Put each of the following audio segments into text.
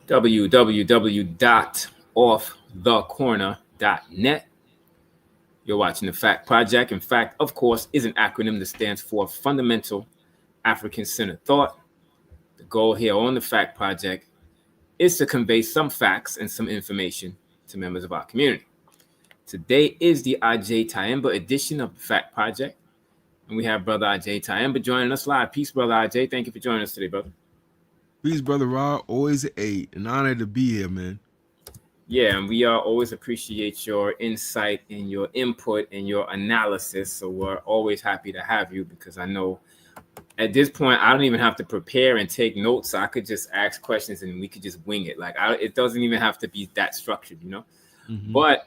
www.offthecorner.net. You're watching the Fact Project, and FACT, of course, is an acronym that stands for Fundamental African Centered Thought. The goal here on the Fact Project is to convey some facts and some information to members of our community. Today is the Agyei Tyehimba edition of the Fact Project, and we have Brother Agyei Tyehimba joining us live. Peace, Brother Agyei. Thank you for joining us today, brother. Peace, Brother Rod. Always an honor to be here, man. Yeah, and we always appreciate your insight and your input and your analysis. So we're always happy to have you, because I know at this point I don't even have to prepare and take notes. I could just ask questions and we could just wing it. It doesn't even have to be that structured, you know. Mm-hmm. But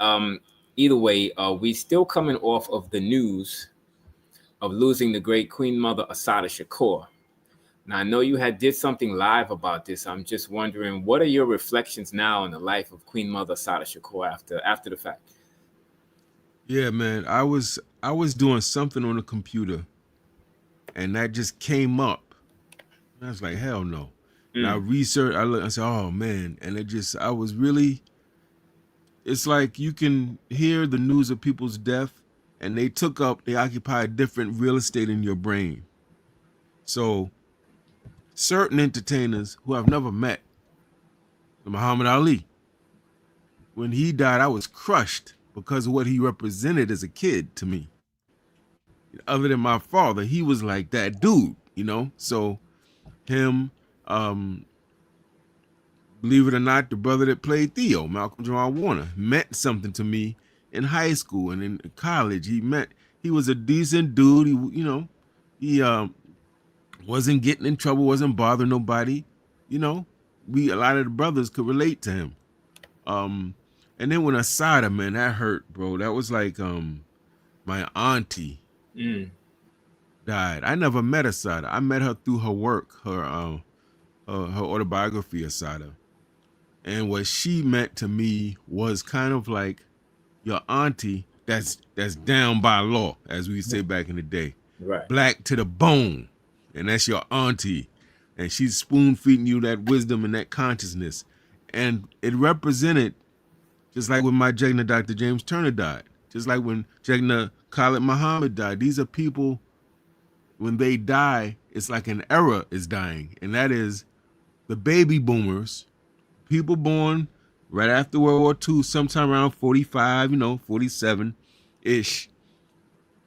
either way, we still coming off of the news of losing the great Queen Mother Assata Shakur. Now, I know you did something live about this. I'm just wondering, what are your reflections now on the life of Queen Mother Assata Shakur after the fact? Yeah, man, I was doing something on the computer, and that just came up. And I was like, hell no. And I researched. I said, oh man, and it's like you can hear the news of people's death, and they occupy different real estate in your brain. So certain entertainers who I've never met, Muhammad Ali, when he died, I was crushed because of what he represented as a kid to me. Other than my father, he was like that dude, you know? So him, believe it or not, the brother that played Theo, Malcolm Jamal Warner, meant something to me in high school and in college. He was a decent dude. He wasn't getting in trouble, wasn't bothering nobody. You know, a lot of the brothers could relate to him. And then when Assata, man, that hurt, bro. That was like my auntie died. I never met Assata. I met her through her work, her autobiography, Assata. And what she meant to me was kind of like your auntie that's down by law, as we say back in the day. Right. Black to the bone. And that's your auntie. And she's spoon-feeding you that wisdom and that consciousness. And it represented, just like when my Jegna Dr. James Turner died, just like when Jegna Khalid Muhammad died. These are people, when they die, it's like an era is dying. And that is the baby boomers, people born right after World War II, sometime around 45, 47-ish,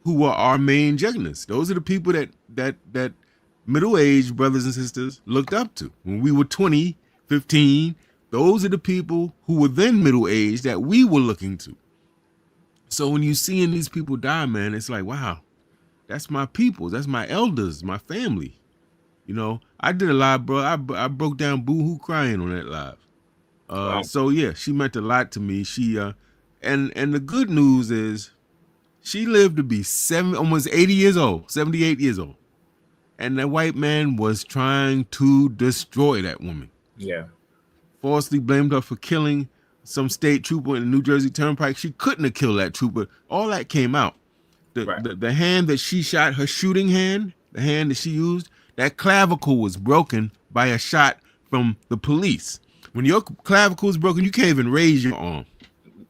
who were our main Jegnas. Those are the people that middle-aged brothers and sisters looked up to. When we were 20, 15, those are the people who were then middle-aged that we were looking to. So when you seeing these people die, man, it's like, wow, that's my people. That's my elders, my family. You know, I did a live, bro. I broke down boo-hoo crying on that live. Wow. So yeah, she meant a lot to me. She and the good news is she lived to be almost 80 years old, 78 years old. And the white man was trying to destroy that woman. Yeah. Falsely blamed her for killing some state trooper in the New Jersey Turnpike. She couldn't have killed that trooper. All that came out. The hand that she shot, her shooting hand, the hand that she used, that clavicle was broken by a shot from the police. When your clavicle is broken, you can't even raise your arm.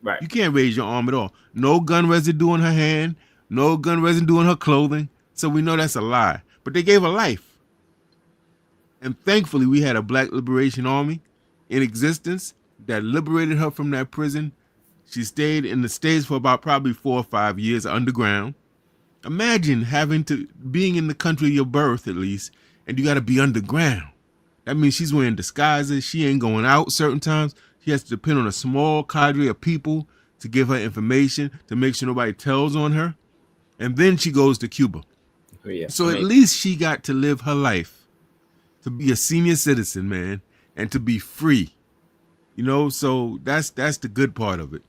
Right. You can't raise your arm at all. No gun residue in her hand, no gun residue in her clothing. So we know that's a lie. But they gave her life. And thankfully, we had a Black Liberation Army in existence that liberated her from that prison. She stayed in the States for about probably 4 or 5 years underground. Imagine being in the country of your birth, at least, and you got to be underground. That means she's wearing disguises. She ain't going out certain times. She has to depend on a small cadre of people to give her information, to make sure nobody tells on her. And then she goes to Cuba. Oh, yeah. So at least she got to live her life, to be a senior citizen, man, and to be free. You know, so that's the good part of it.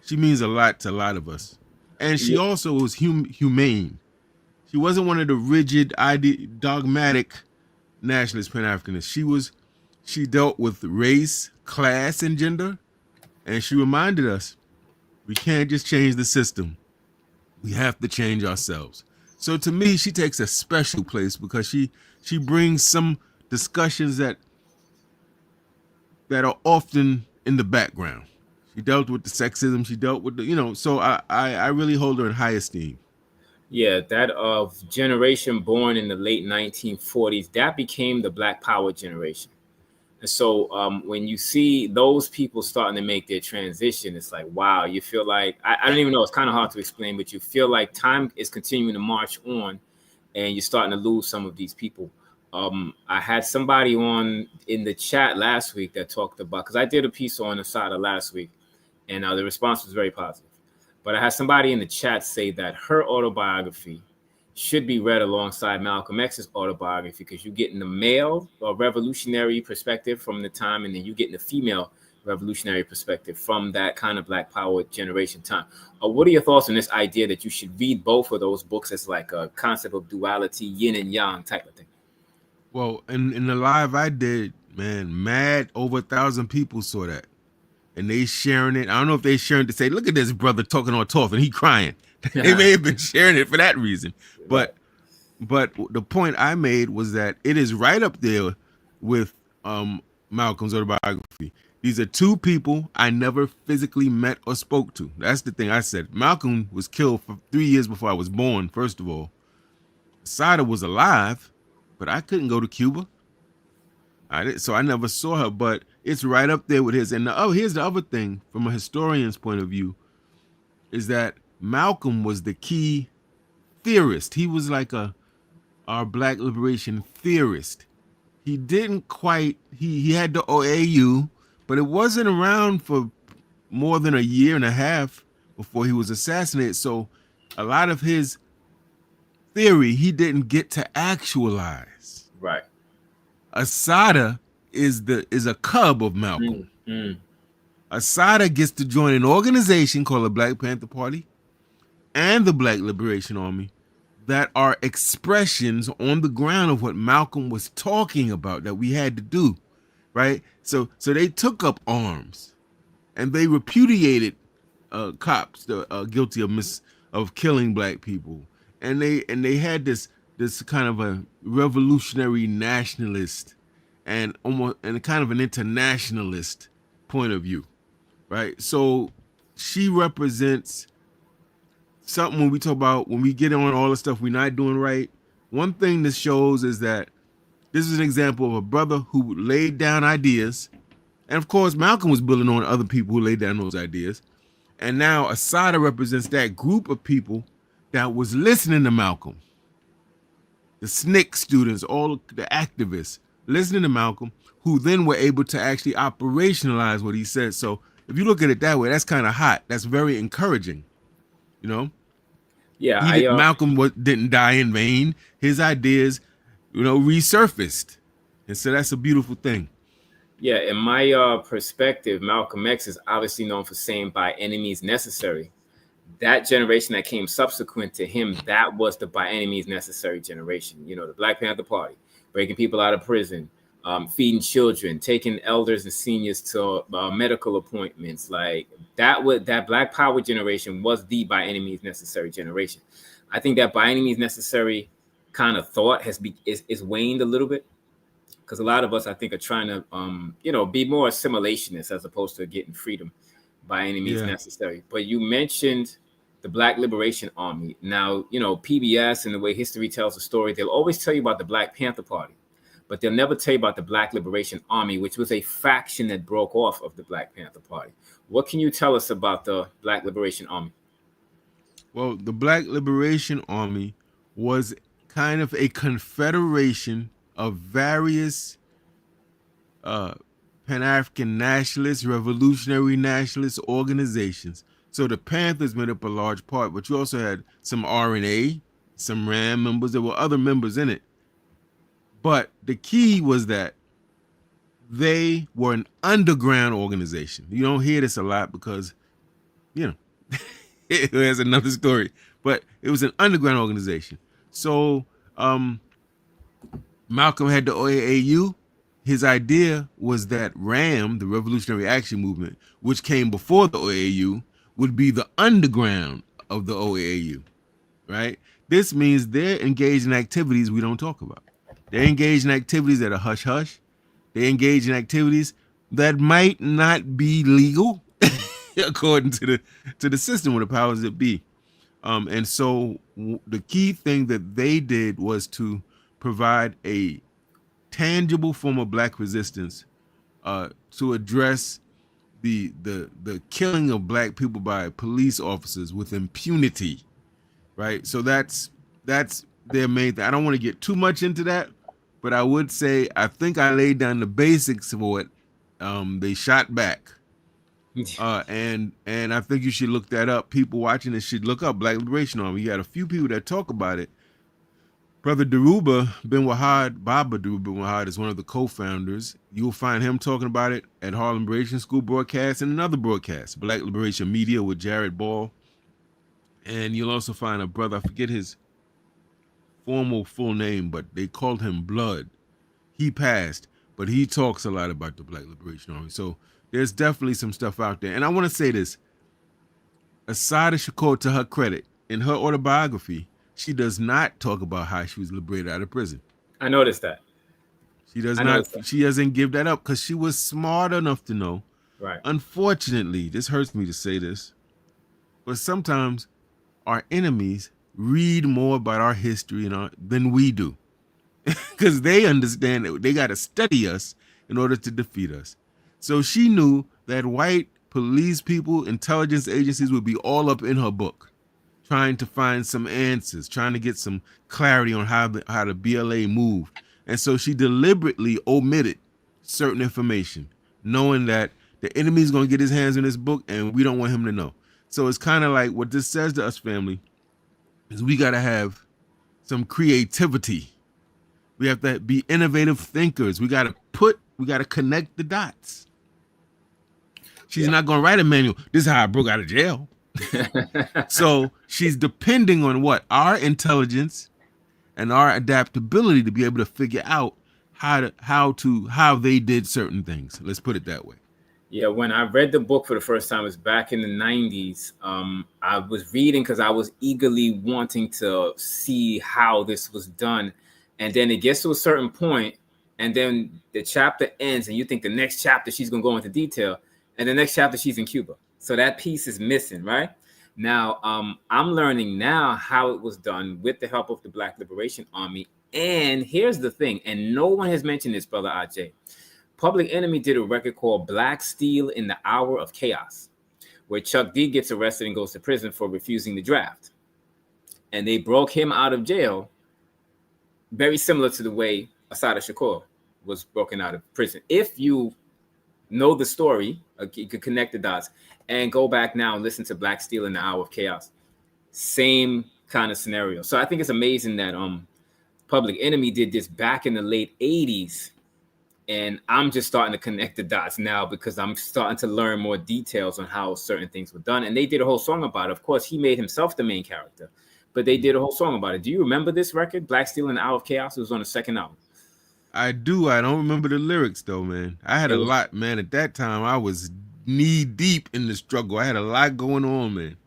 She means a lot to a lot of us. And she also was humane. She wasn't one of the rigid, dogmatic nationalist Pan-Africanists. She dealt with race, class, and gender. And she reminded us, we can't just change the system. We have to change ourselves. So to me, she takes a special place because she brings some discussions that that are often in the background. She dealt with the sexism. She dealt with the, so I really hold her in high esteem. Yeah, that of generation born in the late 1940s, that became the Black Power generation. And so when you see those people starting to make their transition, it's like, wow, you feel like, I don't even know, it's kind of hard to explain, but you feel like time is continuing to march on and you're starting to lose some of these people. I had somebody on in the chat last week that talked about, because I did a piece on the side of last week, and the response was very positive. But I had somebody in the chat say that her autobiography should be read alongside Malcolm X's autobiography because you're getting the male revolutionary perspective from the time, and then you're getting the female revolutionary perspective from that kind of Black Power generation time. What are your thoughts on this idea that you should read both of those books as like a concept of duality, yin and yang type of thing? Well, in the live I did, man, mad over 1,000 people saw that. And they sharing it. I don't know if they sharing to say, look at this brother talking on tough and he crying. They may have been sharing it for that reason. But the point I made was that it is right up there with Malcolm's autobiography. These are two people I never physically met or spoke to. That's the thing I said. Malcolm was killed for 3 years before I was born, first of all. Sada was alive, but I couldn't go to Cuba. So I never saw her, but it's right up there with his. And here's the other thing from a historian's point of view is that Malcolm was the key theorist. He was like our Black liberation theorist. He didn't quite, he had the OAU, but it wasn't around for more than a year and a half before he was assassinated. So a lot of his theory he didn't get to actualize. Right. Assata is a cub of Malcolm. Assata gets to join an organization called the Black Panther Party and the Black Liberation Army that are expressions on the ground of what Malcolm was talking about that we had to do, right? So they took up arms and they repudiated cops guilty of killing Black people, and they had this kind of a revolutionary nationalist and almost and kind of an internationalist point of view, right? So she represents something when we get on all the stuff we're not doing right. One thing this shows is that this is an example of a brother who laid down ideas, and of course Malcolm was building on other people who laid down those ideas, and now Assata represents that group of people that was listening to Malcolm. The SNCC students, all the activists listening to Malcolm, who then were able to actually operationalize what he said. So if you look at it that way, that's kind of hot. That's very encouraging, you know? Yeah, Malcolm didn't die in vain. His ideas, resurfaced. And so that's a beautiful thing. Yeah, in my perspective, Malcolm X is obviously known for saying by any means necessary. That generation that came subsequent to him, that was the by any means necessary generation. The Black Panther Party, breaking people out of prison, feeding children, taking elders and seniors to medical appointments. Like that Black Power generation was the by any means necessary generation. I think that by any means necessary kind of thought is waned a little bit, because a lot of us, I think, are trying to be more assimilationists as opposed to getting freedom by any means necessary. But you mentioned the Black Liberation Army. Now, PBS and the way history tells the story, they'll always tell you about the Black Panther Party, but they'll never tell you about the Black Liberation Army, which was a faction that broke off of the Black Panther Party. What can you tell us about the Black Liberation Army? Well, the Black Liberation Army was kind of a confederation of various Pan-African nationalist, revolutionary nationalist organizations. So the Panthers made up a large part, but you also had some RNA, some RAM members. There were other members in it. But the key was that they were an underground organization. You don't hear this a lot because, there's another story. But it was an underground organization. So Malcolm had the OAU. His idea was that RAM, the Revolutionary Action Movement, which came before the OAU, would be the underground of the OAU, right? This means they're engaged in activities we don't talk about. They're engaged in activities that are hush-hush. They engage in activities that might not be legal according to the system or the powers that be. And so the key thing that they did was to provide a tangible form of black resistance to address the killing of black people by police officers with impunity, right? So that's their main thing. I don't want to get too much into that, but I would say I think I laid down the basics for it. They shot back, and I think you should look that up. People watching this should look up Black Liberation Army. You got a few people that talk about it. Brother Daruba bin Wahad, Baba Daruba bin Wahad is one of the co-founders. You'll find him talking about it at Harlem Liberation School broadcast and another broadcast, Black Liberation Media with Jared Ball. And you'll also find a brother, I forget his formal full name, but they called him Blood. He passed, but he talks a lot about the Black Liberation Army. So there's definitely some stuff out there. And I want to say this, Assata Shakur, to her credit, in her autobiography, she does not talk about how she was liberated out of prison. I noticed that. She does not. She doesn't give that up because she was smart enough to know. Right. Unfortunately, this hurts me to say this, but sometimes our enemies read more about our history than we do, because they understand that they got to study us in order to defeat us. So she knew that white police people, intelligence agencies would be all up in her book, trying to find some answers, trying to get some clarity on how the BLA moved. And so she deliberately omitted certain information, knowing that the enemy's going to get his hands on this book and we don't want him to know. So it's kind of like what this says to us, family, is we got to have some creativity. We have to be innovative thinkers. We got to connect the dots. She's not going to write a manual. This is how I broke out of jail. So she's depending on what? Our intelligence and our adaptability to be able to figure out how they did certain things. Let's put it that way. Yeah, when I read the book for the first time, it was back in the 90s. I was reading because I was eagerly wanting to see how this was done. And then it gets to a certain point, and then the chapter ends, and you think the next chapter she's going to go into detail, and the next chapter she's in Cuba. So that piece is missing, right? Now, I'm learning now how it was done with the help of the Black Liberation Army. And here's the thing, and no one has mentioned this, Brother Agyei. Public Enemy did a record called Black Steel in the Hour of Chaos, where Chuck D gets arrested and goes to prison for refusing the draft. And they broke him out of jail, very similar to the way Assata Shakur was broken out of prison. If you know the story, you could connect the dots and go back now and listen to Black Steel in the Hour of Chaos. Same kind of scenario. So I think it's amazing that Public Enemy did this back in the late 80s. And I'm just starting to connect the dots now because I'm starting to learn more details on how certain things were done. And they did a whole song about it. Of course, he made himself the main character, but they did a whole song about it. Do you remember this record, Black Steel in the Hour of Chaos? It was on the second album. I do. I don't remember the lyrics though, man. I had a lot, man. At that time, I was knee deep in the struggle. I had a lot going on, man.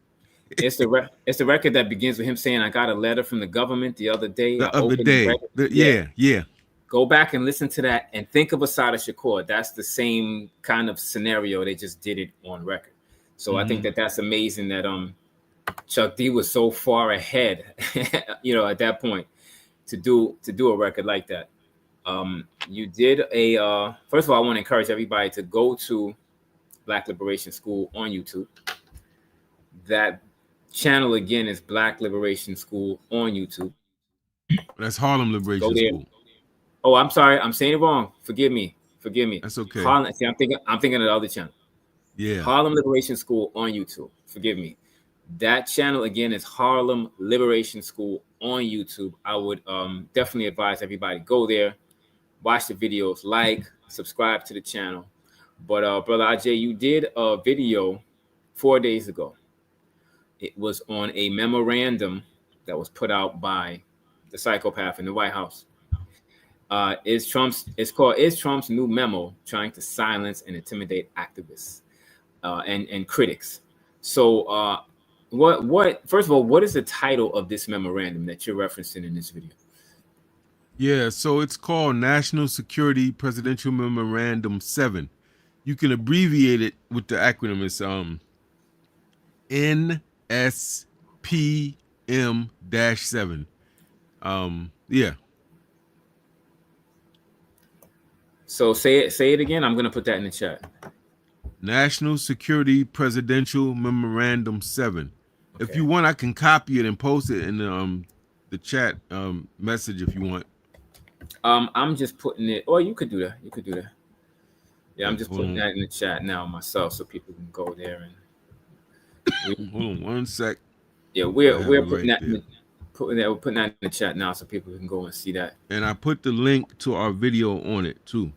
It's the record that begins with him saying, "I got a letter from the government the other day." Yeah. Go back and listen to that and think of Assata Shakur. That's the same kind of scenario. They just did it on record. So I think that's amazing that Chuck D was so far ahead, at that point to do a record like that. You did first of all, I want to encourage everybody to go to Black Liberation School on YouTube. That channel again is Black Liberation School on YouTube. That's Harlem Liberation School. Oh, I'm sorry. I'm saying it wrong. Forgive me. That's okay. Harlem, see, I'm thinking of the other channel. Yeah. Harlem Liberation School on YouTube. Forgive me. That channel again is Harlem Liberation School on YouTube. I would definitely advise everybody go there, watch the videos, subscribe to the channel. But Brother Agyei, you did a video 4 days ago. It was on a memorandum that was put out by the psychopath in the White House. It's called "Is Trump's New Memo Trying to Silence and Intimidate Activists and Critics?" So first of all, what is the title of this memorandum that you're referencing in this video? Yeah, so it's called National Security Presidential Memorandum 7. You can abbreviate it with the acronym. It's NSPM-7. Yeah. So say it again. I'm gonna put that in the chat. National Security Presidential Memorandum 7. If Okay. you want, I can copy it and post it in the chat message if you want. I'm just putting it. Oh, you could do that. You could do that. Yeah, I'm Okay, just hold putting on. that in the chat now myself, so people can go there and. Hold on one sec. Yeah, I have we're it putting right that in there. we're putting that in the chat now, so people can go and see that. And I put the link to our video on it too.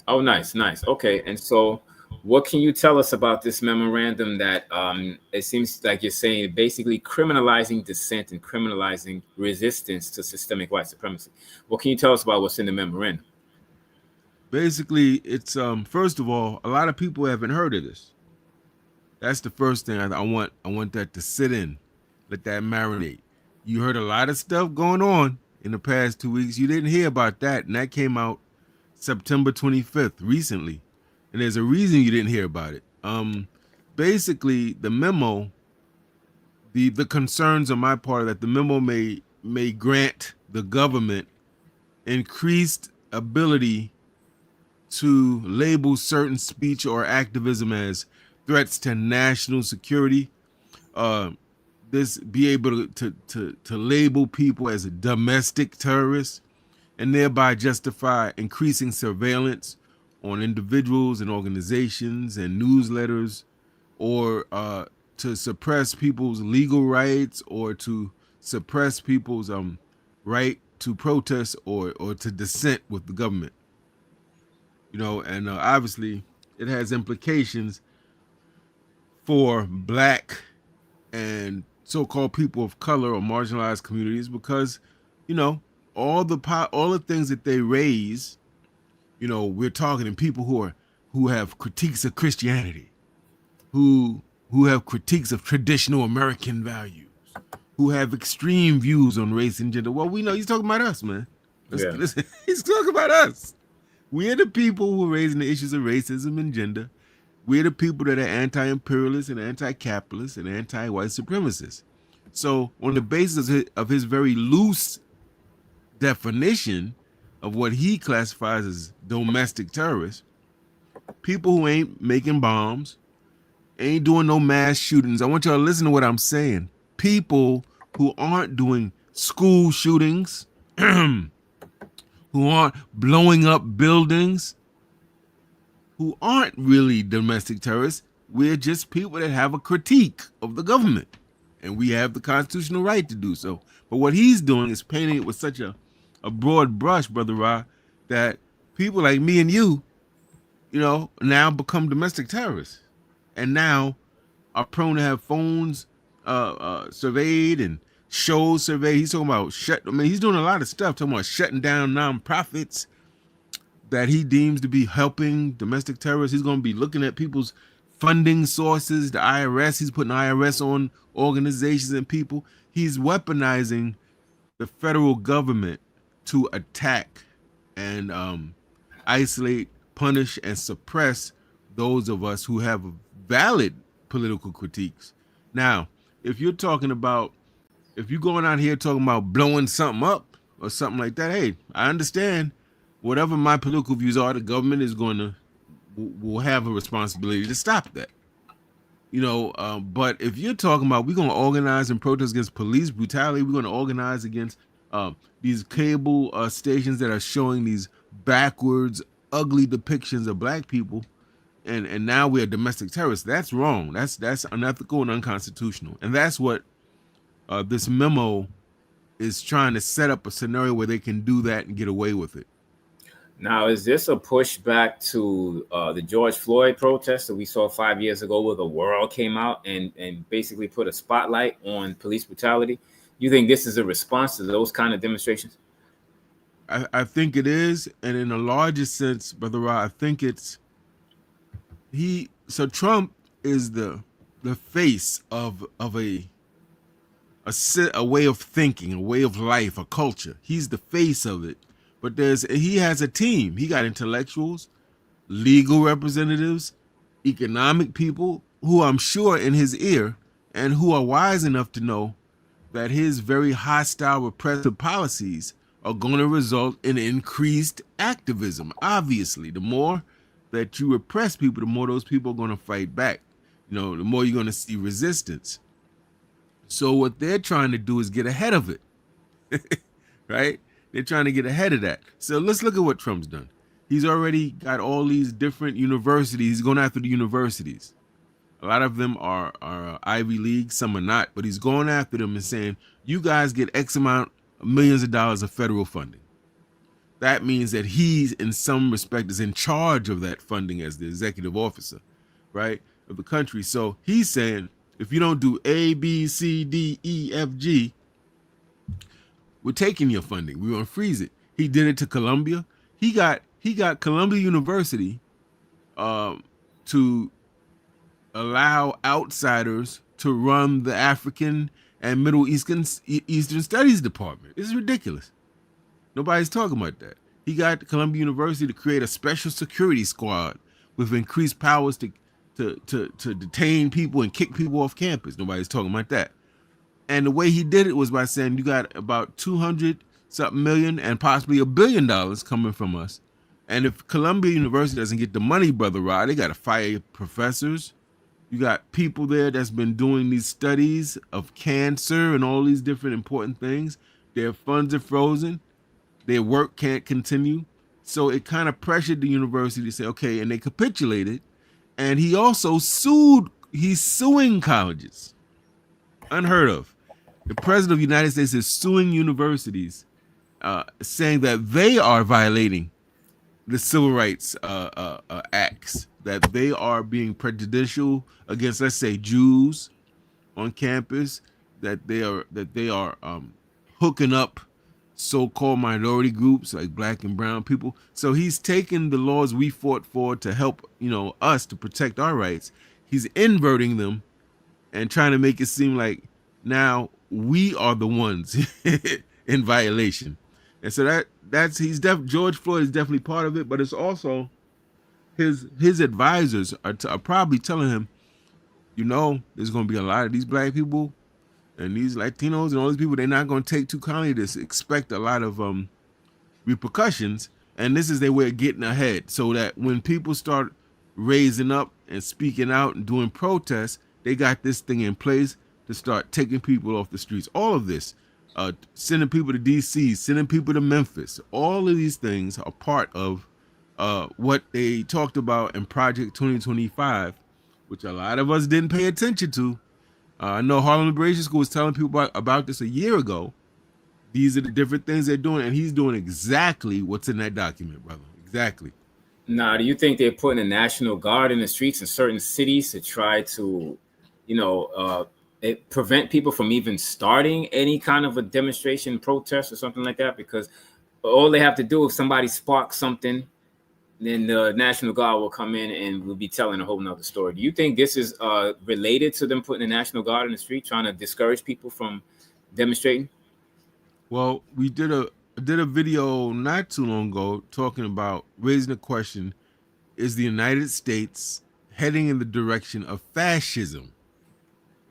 Oh, nice, nice. Okay, and so what can you tell us about this memorandum that it seems like you're saying basically criminalizing dissent and criminalizing resistance to systemic white supremacy? What can you tell us about what's in the memorandum? Basically, it's first of all, a lot of people haven't heard of this. That's the first thing I want. I want that to sit in, let that marinate. You heard a lot of stuff going on in the past 2 weeks. You didn't hear about that, and that came out September 25th, recently. And there's a reason you didn't hear about it. Basically, the memo, the concerns on my part that the memo may grant the government increased ability to label certain speech or activism as threats to national security. This be able to label people as domestic terrorists and thereby justify increasing surveillance on individuals and organizations and newsletters, or to suppress people's legal rights, or to suppress people's right to protest or to dissent with the government. And obviously it has implications for Black and so-called people of color or marginalized communities, because all the things that they raise. We're talking to people who have critiques of Christianity, who have critiques of traditional American values, who have extreme views on race and gender. Well, we know he's talking about us, man. Yeah. He's talking about us. We're the people who are raising the issues of racism and gender. We're the people that are anti-imperialists and anti-capitalists and anti-white supremacists. So on the basis of his very loose definition of what he classifies as domestic terrorists, people who ain't making bombs, ain't doing no mass shootings. I want y'all to listen to what I'm saying. People who aren't doing school shootings, who aren't blowing up buildings, who aren't really domestic terrorists. We're just people that have a critique of the government, and we have the constitutional right to do so. But what he's doing is painting it with such a broad brush, Brother Ra, that people like me and you, now become domestic terrorists, and now are prone to have phones surveyed and shows surveyed. He's talking about he's doing a lot of stuff, talking about shutting down nonprofits that he deems to be helping domestic terrorists. He's going to be looking at people's funding sources, the IRS. He's putting IRS on organizations and people. He's weaponizing the federal government to attack and isolate, punish, and suppress those of us who have valid political critiques. Now, if you're going out here talking about blowing something up or something like that, hey, I understand. Whatever my political views are, the government will have a responsibility to stop that. But if you're talking about we're going to organize and protest against police brutality, we're going to organize against these cable stations that are showing these backwards, ugly depictions of Black people, and now we're domestic terrorists. That's wrong. That's unethical and unconstitutional. And that's what this memo is trying to set up, a scenario where they can do that and get away with it. Now, is this a pushback to the George Floyd protest that we saw 5 years ago, where the world came out and basically put a spotlight on police brutality? You think this is a response to those kind of demonstrations? I think it is, and in a larger sense, Brother Ra, I think it's So Trump is the face of a way of thinking, a way of life, a culture. He's the face of it. But he has a team. He got intellectuals, legal representatives, economic people who I'm sure in his ear and who are wise enough to know that his very hostile repressive policies are going to result in increased activism. Obviously, the more that you repress people, the more those people are going to fight back. The more you're going to see resistance. So what they're trying to do is get ahead of it, right? They're trying to get ahead of that. So let's look at what Trump's done. He's already got all these different universities. He's going after the universities. A lot of them are Ivy League, some are not, but he's going after them and saying, you guys get X amount of millions of dollars of federal funding. That means that he's, in some respect, is in charge of that funding as the executive officer, right, of the country. So he's saying, if you don't do A, B, C, D, E, F, G, we're taking your funding. We're going to freeze it. He did it to Columbia. He got Columbia University to allow outsiders to run the African and Middle Eastern Studies Department. This is ridiculous. Nobody's talking about that. He got Columbia University to create a special security squad with increased powers to detain people and kick people off campus. Nobody's talking about that. And the way he did it was by saying you got about 200 something million and possibly $1 billion coming from us. And if Columbia University doesn't get the money, Brother Rod, they got to fire professors. You got people there that's been doing these studies of cancer and all these different important things. Their funds are frozen. Their work can't continue. So it kind of pressured the university to say, okay, and they capitulated. And he also sued. He's suing colleges. Unheard of. The president of the United States is suing universities, saying that they are violating the civil rights acts, that they are being prejudicial against, let's say, Jews on campus, that they are hooking up so-called minority groups like black and brown people. So he's taken the laws we fought for to help, us to protect our rights. He's inverting them and trying to make it seem like now we are the ones in violation. And so George Floyd is definitely part of it, but it's also his advisors are probably telling him, there's going to be a lot of these black people and these Latinos and all these people, they're not going to take too kindly to this. Expect a lot of repercussions, and this is their way of getting ahead, so that when people start raising up and speaking out and doing protests, they got this thing in place to start taking people off the streets. All of this, sending people to DC, sending people to Memphis, all of these things are part of what they talked about in Project 2025, which a lot of us didn't pay attention to. I know Harlem Liberation School was telling people about this a year ago. These are the different things they're doing, and he's doing exactly what's in that document, brother. Exactly. Now, do you think they're putting a National Guard in the streets in certain cities to try to, prevent people from even starting any kind of a demonstration, protest, or something like that? Because all they have to do, if somebody sparks something, then the National Guard will come in and will be telling a whole nother story. Do you think this is related to them putting the National Guard in the street, trying to discourage people from demonstrating? Well, we did a video not too long ago talking about raising the question, is the United States heading in the direction of fascism?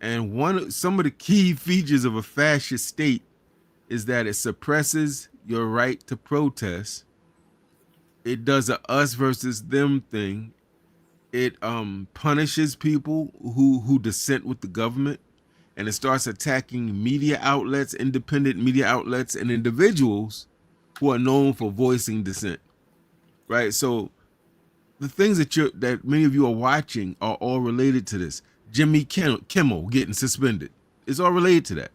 And some of the key features of a fascist state is that it suppresses your right to protest. It does a us versus them thing. It punishes people who dissent with the government, and it starts attacking media outlets, independent media outlets, and individuals who are known for voicing dissent. Right? So the things that many of you are watching are all related to this. Jimmy Kimmel getting suspended. It's all related to that.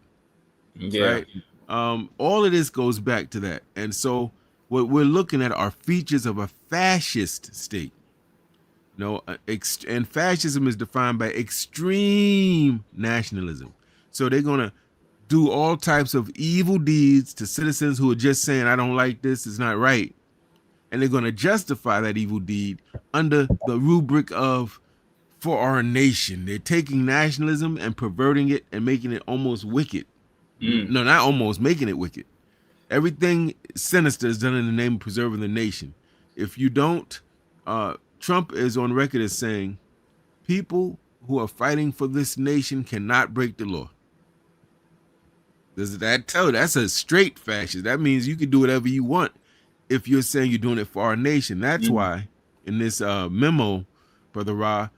Yeah. Right? All of this goes back to that. And so what we're looking at are features of a fascist state. And fascism is defined by extreme nationalism. So they're going to do all types of evil deeds to citizens who are just saying, I don't like this, it's not right. And they're going to justify that evil deed under the rubric of for our nation. They're taking nationalism and perverting it and making it almost wicked. No, not almost, making it wicked. Everything sinister is done in the name of preserving the nation. If you don't, Trump is on record as saying People who are fighting for this nation cannot break the law. Does that tell you? That's a straight fascist. That means you can do whatever you want if you're saying you're doing it for our nation. That's Mm. why in this memo, Brother Ra,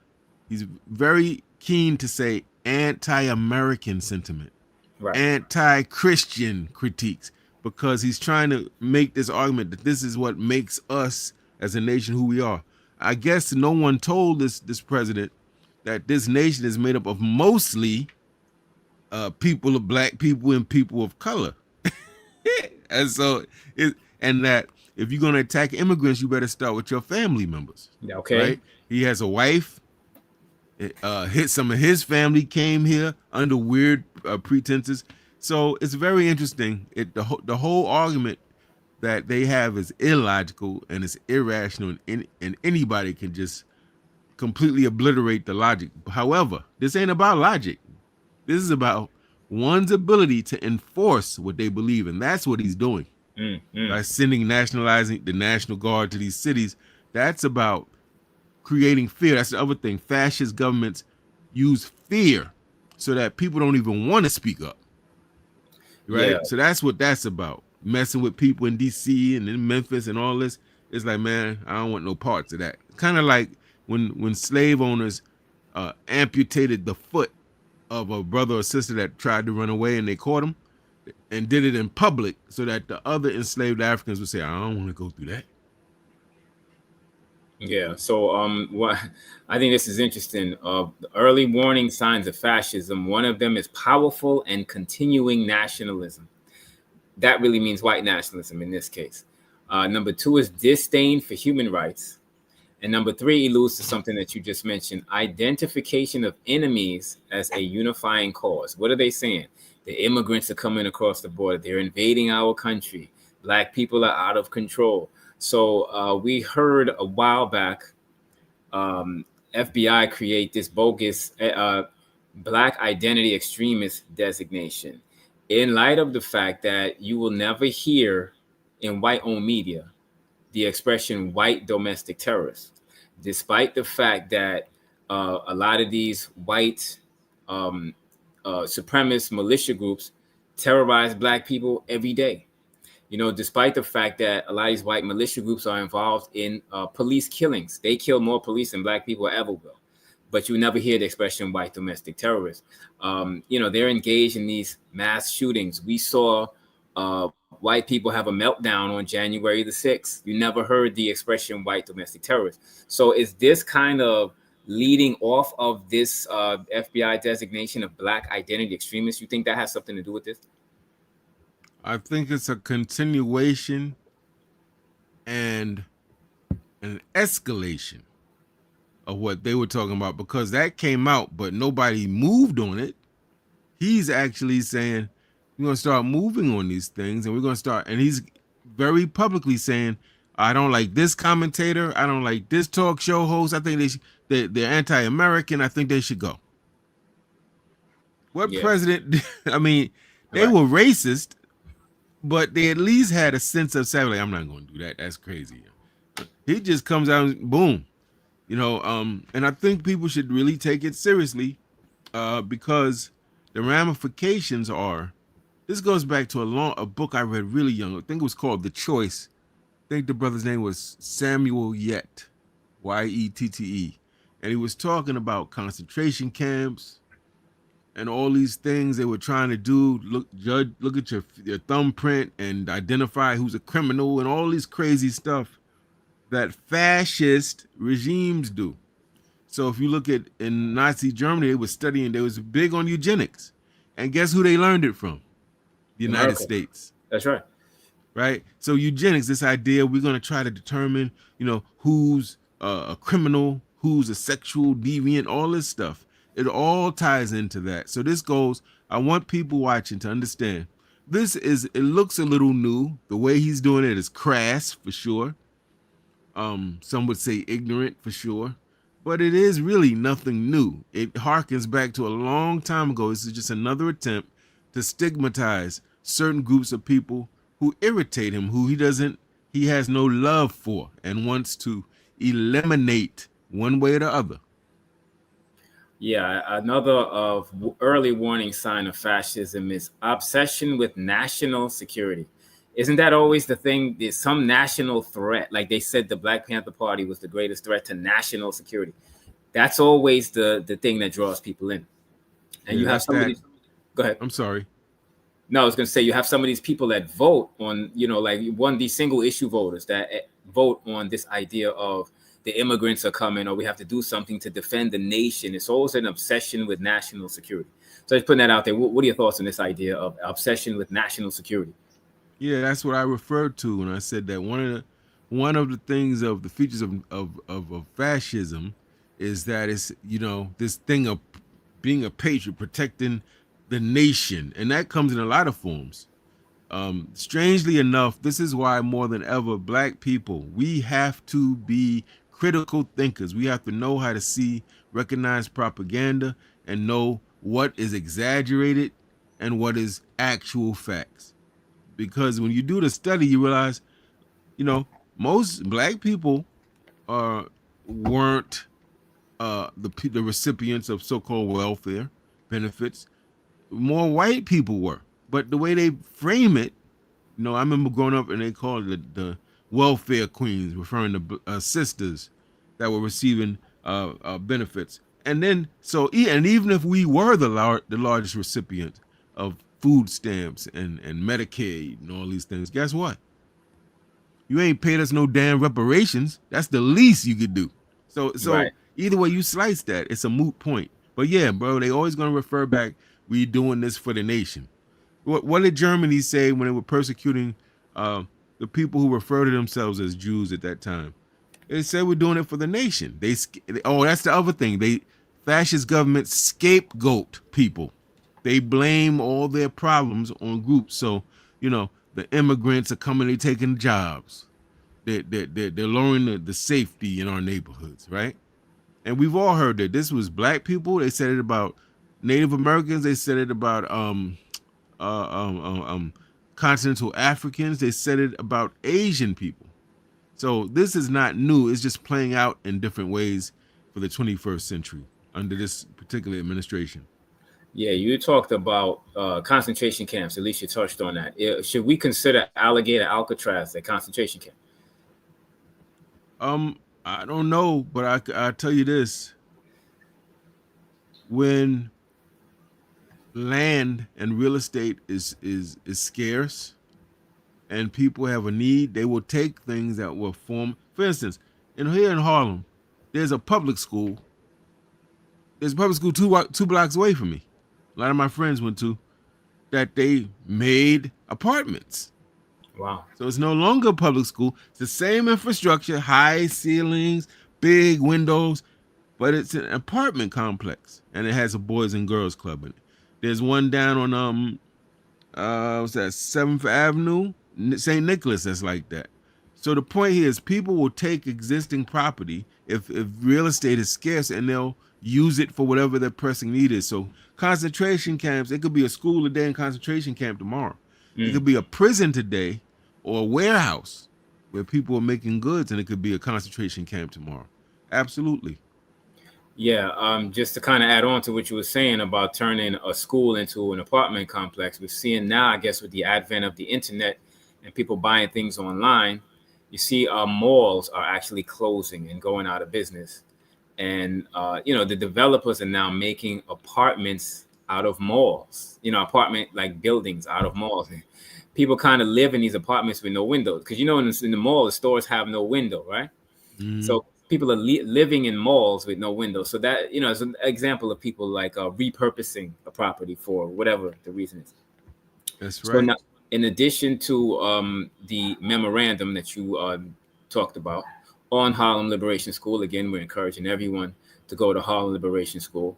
he's very keen to say anti-American sentiment, Right. anti-Christian critiques, because he's trying to make this argument that this is what makes us as a nation who we are. I guess no one told this president that this nation is made up of mostly people of black people and people of color. And so and that if you're going to attack immigrants, you better start with your family members. Okay. Right? He has a wife. Some of his family came here under weird pretenses. So it's very interesting. The whole argument that they have is illogical and it's irrational, and anybody can just completely obliterate the logic. However, this ain't about logic. This is about one's ability to enforce what they believe in. That's what he's doing by nationalizing the National Guard to these cities. That's about creating fear. That's the other thing. Fascist governments use fear so that people don't even want to speak up. Right? Yeah. So that's what that's about. Messing with people in DC and in Memphis and all this. It's like, man, I don't want no parts of that. Kind of like when slave owners amputated the foot of a brother or sister that tried to run away and they caught him and did it in public so that the other enslaved Africans would say, I don't want to go through that. Yeah. So, what I think this is interesting. The early warning signs of fascism. One of them is powerful and continuing nationalism. That really means white nationalism in this case. Number two is disdain for human rights. And number three alludes to something that you just mentioned, identification of enemies as a unifying cause. What are they saying? The immigrants are coming across the border. They're invading our country. Black people are out of control. So we heard a while back FBI create this bogus Black identity extremist designation in light of the fact that you will never hear in white-owned media the expression white domestic terrorists, despite the fact that a lot of these white supremacist militia groups terrorize Black people every day. You know, despite the fact that a lot of these white militia groups are involved in police killings. They kill more police than Black people ever will. But you never hear the expression white domestic terrorists. You know, they're engaged in these mass shootings. We saw white people have a meltdown on January the 6th. You never heard the expression white domestic terrorists. So is this kind of leading off of this FBI designation of Black identity extremists? You think that has something to do with this? I think it's a continuation and an escalation of what they were talking about, because that came out, but nobody moved on it. He's actually saying, we're going to start moving on these things and we're going to start. And he's very publicly saying, I don't like this commentator. I don't like this talk show host. I think they're anti-American. I think they should go. What president? I mean, they were racist, but they at least had a sense of saying, like, I'm not going to do that. That's crazy. He just comes out and boom, you know. And I think people should really take it seriously because the ramifications are. This goes back to a book I read really young. I think it was called The Choice. I think the brother's name was Samuel Yette, Yette, and he was talking about concentration camps and all these things they were trying to do. Look at your thumbprint and identify who's a criminal and all these crazy stuff that fascist regimes do. So if you look at in Nazi Germany, they was big on eugenics, and guess who they learned it from? The United States. That's right. Right. So eugenics, this idea we're going to try to determine, you know, who's a criminal, who's a sexual deviant, all this stuff. It all ties into that. So this goes, I want people watching to understand it looks a little new. The way he's doing it is crass for sure. Some would say ignorant for sure, but it is really nothing new. It harkens back to a long time ago. This is just another attempt to stigmatize certain groups of people who irritate him, who he has no love for and wants to eliminate one way or the other. Yeah, another of early warning sign of fascism is obsession with national security. Isn't that always the thing? There's some national threat. Like they said, the Black Panther Party was the greatest threat to national security. That's always the thing that draws people in. And Yeah, you have that's some of that. these. Go ahead. I'm sorry. No, I was going to say you have some of these people that vote on, like one of these single issue voters that vote on this idea of the immigrants are coming or we have to do something to defend the nation. It's always an obsession with national security. So just putting that out there. What are your thoughts on this idea of obsession with national security? Yeah, that's what I referred to when I said that one of the things of the features of fascism is that it's this thing of being a patriot, protecting the nation, and that comes in a lot of forms. Strangely enough, this is why more than ever, Black people, we have to be critical thinkers. We have to know how to see, recognize propaganda, and know what is exaggerated and what is actual facts. Because when you do the study, you realize, you know, most Black people are weren't the recipients of so-called welfare benefits. More white people were, but the way they frame it, I remember growing up and they called it the welfare queens, referring to sisters that were receiving benefits. And then, and even if we were the largest recipient of food stamps and Medicaid and all these things, guess what? You ain't paid us no damn reparations. That's the least you could do. So Right. either way you slice that, it's a moot point. But yeah, bro, they always gonna refer back. We doing this for the nation. What did Germany say when they were persecuting uh, the people who refer to themselves as Jews at that time? They said we're doing it for the nation. That's the other thing. Fascist governments scapegoat people. They blame all their problems on groups. So the immigrants are coming, they taking jobs. They're lowering the safety in our neighborhoods, right? And we've all heard that this was Black people. They said it about Native Americans. They said it about uh, um, um, um, continental Africans. They said it about Asian people. So this is not new. It's just playing out in different ways for the 21st century under this particular administration. Yeah, you talked about concentration camps. At least you touched on that. Should we consider Alligator Alcatraz a concentration camp? I don't know, but I tell you this: when land and real estate is scarce and people have a need, they will take things that will form. For instance, here in Harlem, there's a public school. There's a public school two blocks away from me. A lot of my friends went to that. They made apartments, Wow. so it's no longer a public school. It's the same infrastructure, high ceilings, big windows, but it's an apartment complex, and it has a boys and girls club in it. There's one down on what's that, 7th Avenue, St. Nicholas, that's like that. So the point here is people will take existing property if real estate is scarce, and they'll use it for whatever their pressing need is. So concentration camps, it could be a school today and concentration camp tomorrow. It Mm. could be a prison today or a warehouse where people are making goods, and it could be a concentration camp tomorrow. Absolutely. Yeah, just to kind of add on to what you were saying about turning a school into an apartment complex, we're seeing now, I guess, with the advent of the internet and people buying things online, you see malls are actually closing and going out of business. And, the developers are now making apartments out of malls, apartment like buildings out of malls. And people kind of live in these apartments with no windows because, in the mall, the stores have no window, right? Mhm. So people are living in malls with no windows. So that is an example of people like repurposing a property for whatever the reason is. That's So right. now, in addition to the memorandum that you talked about on Harlem Liberation School, again, we're encouraging everyone to go to Harlem Liberation School.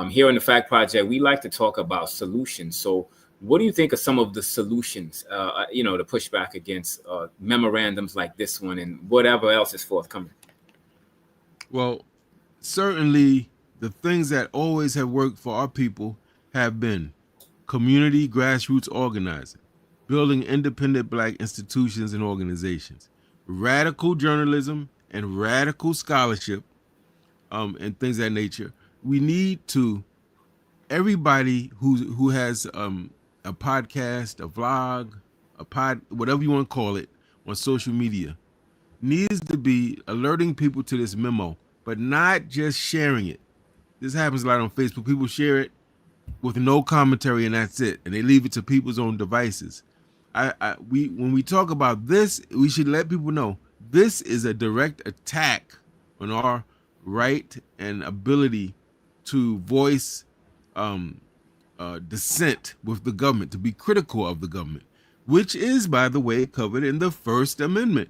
Here on the Fact Project, we like to talk about solutions. So, what do you think are some of the solutions, to push back against memorandums like this one and whatever else is forthcoming? Well, certainly the things that always have worked for our people have been community grassroots organizing, building independent Black institutions and organizations, radical journalism and radical scholarship, and things of that nature, we need to, everybody who has a podcast, a vlog, a pod, whatever you want to call it, on social media, needs to be alerting people to this memo, but not just sharing it. This happens a lot on Facebook. People share it with no commentary and that's it, and they leave it to people's own devices. We when we talk about this, we should let people know this is a direct attack on our right and ability to voice dissent with the government, to be critical of the government, which is, by the way, covered in the First Amendment.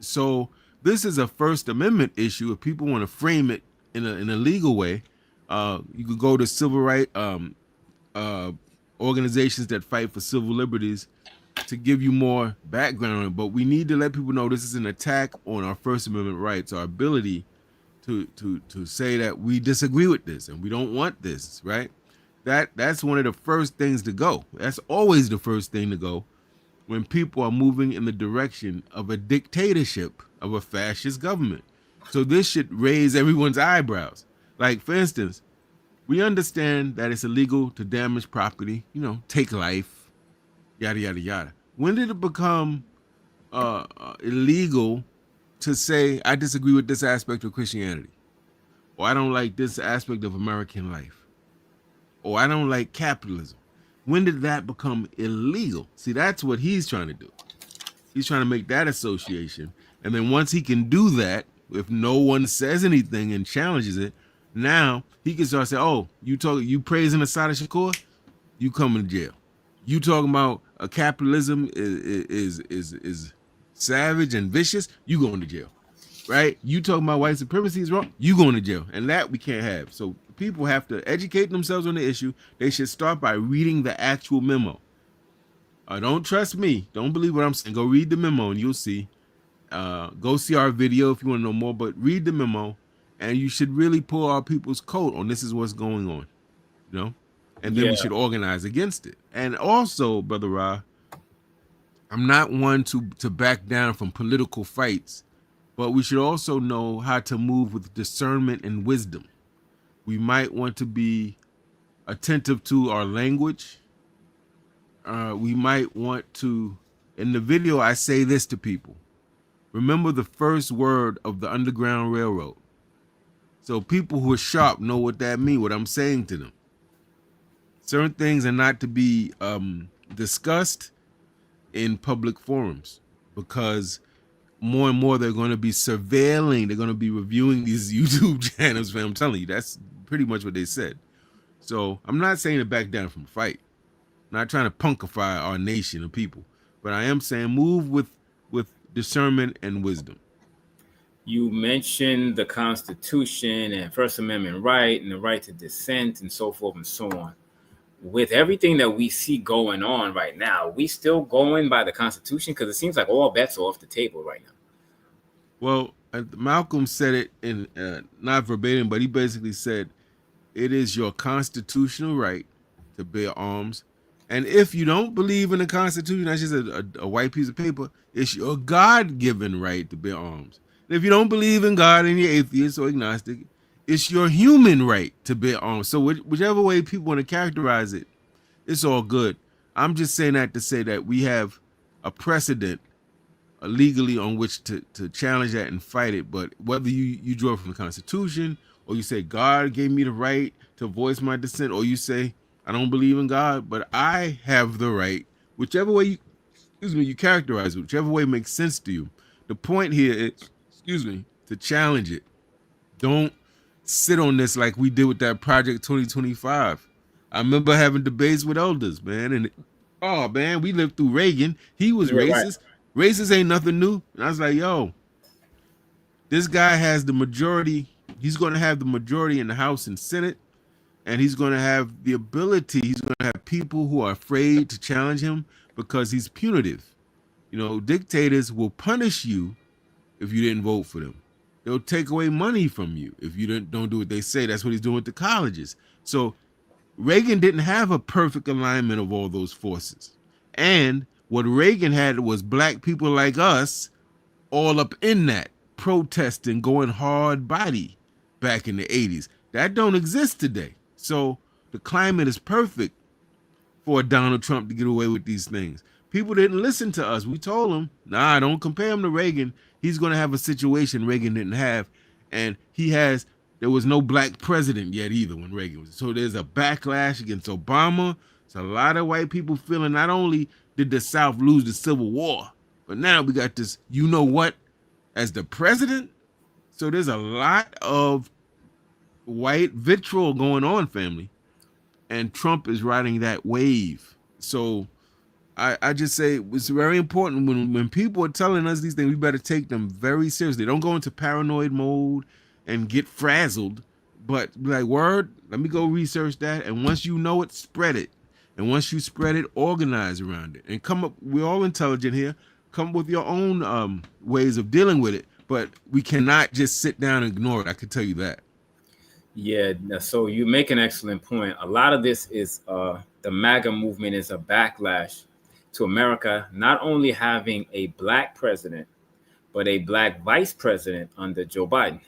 So this is a First Amendment issue. If people want to frame it in a legal way, you could go to civil rights organizations that fight for civil liberties to give you more background on it. But we need to let people know this is an attack on our First Amendment rights, our ability to say that we disagree with this and we don't want this, right? That's one of the first things to go. That's always the first thing to go when people are moving in the direction of a dictatorship, of a fascist government. So this should raise everyone's eyebrows. Like, for instance, we understand that it's illegal to damage property, take life, yada, yada, yada. When did it become illegal to say, I disagree with this aspect of Christianity, or I don't like this aspect of American life, or I don't like capitalism? When did that become illegal? See, that's what he's trying to do. He's trying to make that association. And then once he can do that, if no one says anything and challenges it, now he can start saying, oh, you praising Assata Shakur, you coming to jail. You talking about capitalism is savage and vicious, you going to jail. Right? You talking about white supremacy is wrong, you going to jail. And that we can't have. So people have to educate themselves on the issue. They should start by reading the actual memo. Don't trust me. Don't believe what I'm saying. Go read the memo and you'll see. Go see our video if you want to know more, but read the memo and you should really pull our people's coat on this is what's going on, and then we should organize against it. And also, Brother Ra, I'm not one to back down from political fights, but we should also know how to move with discernment and wisdom. We might want to be attentive to our language. We might want to, in the video, I say this to people. Remember the first word of the Underground Railroad. So people who are sharp know what that means, what I'm saying to them. Certain things are not to be discussed in public forums because more and more they're going to be surveilling, they're going to be reviewing these YouTube channels, fam. I'm telling you, that's pretty much what they said. So I'm not saying to back down from the fight. I'm not trying to punkify our nation of people, but I am saying move with discernment and wisdom. You mentioned the Constitution and First Amendment right and the right to dissent and so forth and so on. With everything that we see going on right now, we still going by the Constitution? Because it seems like all bets are off the table right now. Well, Malcolm said it in not verbatim, but he basically said it is your constitutional right to bear arms. And if you don't believe in the Constitution, that's just a white piece of paper, it's your God-given right to bear arms. And if you don't believe in God and you're atheist or agnostic, it's your human right to bear arms. So whichever way people want to characterize it, it's all good. I'm just saying that to say that we have a precedent legally on which to challenge that and fight it. But whether you draw from the Constitution or you say God gave me the right to voice my dissent, or you say I don't believe in God, but I have the right, whichever way you characterize it, whichever way makes sense to you. The point here is, to challenge it. Don't sit on this like we did with that Project 2025. I remember having debates with elders, man, and we lived through Reagan. He was racist. Right. Racist ain't nothing new. And I was like, yo, this guy has the majority. He's going to have the majority in the House and Senate. And he's going to have the ability, he's going to have people who are afraid to challenge him because he's punitive. Dictators will punish you if you didn't vote for them. They'll take away money from you if you don't do what they say. That's what he's doing with the colleges. So Reagan didn't have a perfect alignment of all those forces. And what Reagan had was black people like us all up in that, protesting, going hard body back in the 80s. That don't exist today. So the climate is perfect for Donald Trump to get away with these things. People didn't listen to us. We told them, nah, don't compare him to Reagan. He's going to have a situation Reagan didn't have. And there was no black president yet either when Reagan was. So there's a backlash against Obama. It's a lot of white people feeling not only did the South lose the Civil War, but now we got this, you know what, as the president. So there's a lot of white vitriol going on, family. And Trump is riding that wave. So I just say it's very important when people are telling us these things, we better take them very seriously. Don't go into paranoid mode and get frazzled, but be like, word, let me go research that. And once you know it, spread it. And once you spread it, organize around it. And come up, we're all intelligent here. Come up with your own ways of dealing with it. But we cannot just sit down and ignore it. I can tell you that. Yeah, so you make an excellent point. A lot of this is the MAGA movement is a backlash to America not only having a black president, but a black vice president under Joe Biden.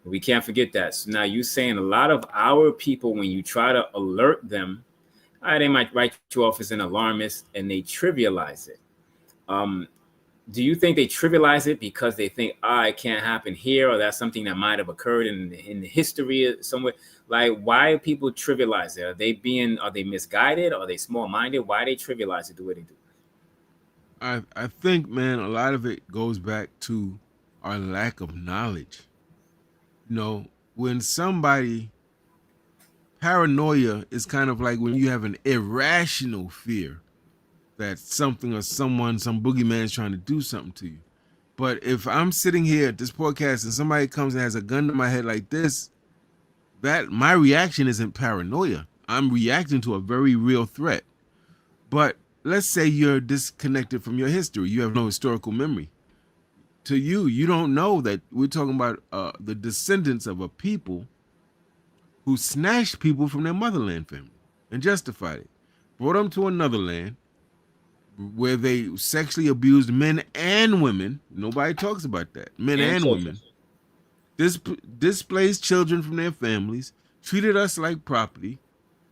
We can't forget that. So now you're saying a lot of our people, when you try to alert them, they might write you off as an alarmist and they trivialize it. Do you think they trivialize it because they think, it can't happen here, or that's something that might have occurred in the history somewhere? Like, why do people trivialize it? Are they misguided? Are they small-minded? Why they trivialize it the way they do? I think, man, a lot of it goes back to our lack of knowledge. You know, when paranoia is kind of like when you have an irrational fear that something or someone, some boogeyman is trying to do something to you. But if I'm sitting here at this podcast and somebody comes and has a gun to my head like this, that my reaction isn't paranoia. I'm reacting to a very real threat. But let's say you're disconnected from your history. You have no historical memory. To you, you don't know that we're talking about the descendants of a people who snatched people from their motherland family and justified it, brought them to another land where they sexually abused men and women. Nobody talks about that. Men and women. Displaced children from their families, treated us like property,